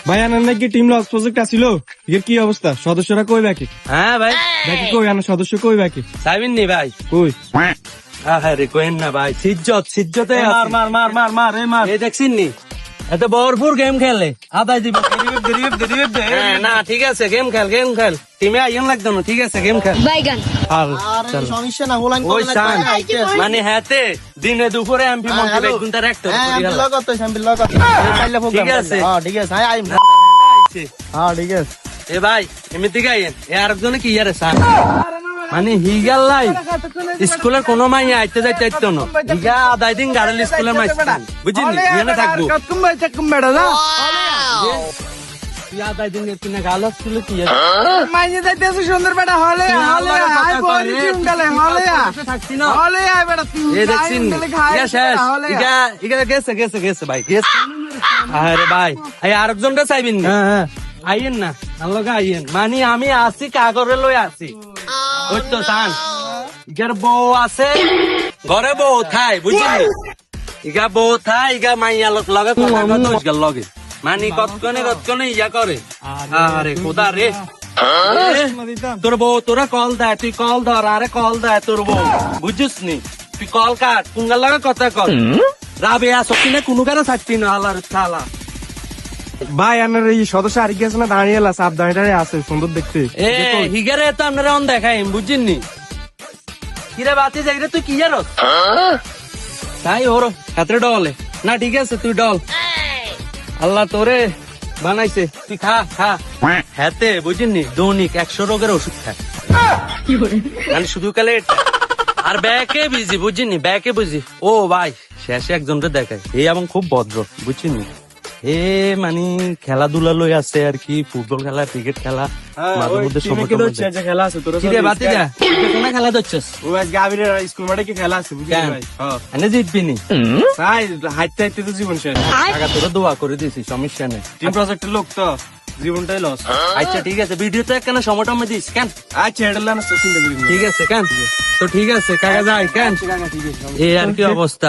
ভাই আনার নাকি টিম লস প্রজেক্ট আসিল, এর কি অবস্থা? সদস্যরা কই বাকি? হ্যাঁ ভাই, বাকি কই? আনার সদস্য কই বাকি? চাইবেন নি ভাই? কই? আরে কোয়েন না ভাই, সিজ্জতে মার মার মার মার মার এই মার। এই দেখছেন নি এত ভরপুর গেম খেলে আদায় দিব। হ্যাঁ, না ঠিক আছে, গেম খেল টিমে আইন লাগতো না, ঠিক আছে গেম খেল। বাইগান আর আরে সমস্যা না, হোলাইন ওই করে সান না। মানে হাতে দিনে দুপুরে এমপি মন্ত্রী এক ঘন্টার একটা হ্যাঁ আমি লগত তো আমি লগত। ঠিক আছে। হ্যাঁ ঠিক আছে, আই হ্যাঁ ঠিক আছে। এ ভাই এমনি গাইয়েন এ আরেকজনে কি ইয়ারে সান মানে হিগাল লাই স্কুলের কোনো মাইয়া আইতে যাইতে আইতো না, হিগা আদায় দিন গাড়াল স্কুলের মাইস্তান বুঝিনি, এখানে থাকবো তুই আদায় দিন কিনা গাল স্কুলে কি মাইনে যাইতেছে সুন্দর বেটা হলে হলে আই বলি টিম গেলে হলে থাকছি না হলে আই বেটা তুই এ দেখছিন ইয়া শেষ ইগা গেছে ভাই গেছে। আরে ভাই এই আরেকজনটা চাইবেন না? আইয়েন না আল্লাহকে আইয়েন, মানে আমি আসি কাগরে লই আসি ওই তো সান ইগার বউ আছে ঘরে বউ থাই বুঝলি, ইগা বউ থাই ইগা মাইয়া লগে কথা কথা ইগার লগে মানে কতক্ষণে ইয়া করে। আরে খোদা রে তোর বউ তোরা কল দেয়, তুই কল ধর, আরে কল দেয় তোর বউ বুঝছিস নি, তুই কল কাট কুঙ্গার লাগে কথা কল রাবে আসো কিনা কোনো কারো থাকতি না আল্লাহর শালা। ভাই আনার এই সদস্য আর কি আছে না, দাঁড়িয়ে সাপ দাঁড়িয়ে আছে সুন্দর দেখতে। এ হিগারে তো আপনারা অন দেখাই বুঝছেন কিরে বাতি যাই রে তুই কি জানো তাই ওর হাতে ডলে না, ঠিক আছে তুই ডল, আল্লাহ তোরে বানাইছে তুই খা হাতে বুঝিনি দৈনিক 100 রোগের ওষুধ খা মানে শুধু কালে আর ব্যাকে বিজি বুঝিনি ব্যাকে বুঝি। ও ভাই শেষে একজনকে দেখায় এই এবং খুব ভদ্র বুঝছিনি, এ মানে খেলাধুলা লই আছে আর কি, ফুটবল খেলা ক্রিকেট খেলা মাঝে মধ্যে সময় খেলা আছে তোর কিরে বাতি যা কোন খেলা দেখছিস? ও আজ গাবিরের স্কুল মাঠে কি খেলা আছে বুঝলি ভাই? এনে জিতবি নি তাই হাইতে হাইতে তো জীবন শেষ। টাকা তোরা দোয়া করে দিছি সমস্যা নেই, টিম প্রজেক্টের লোক তো জীবনটাই লস। আচ্ছা ঠিক আছে ভিডিওতে কেন সময়টা আমি দিস কেন? আচ্ছা এটা লানা চিন্তা করি ঠিক আছে কেন তো ঠিক আছে কাকা যাই কেন এই আর কি অবস্থা।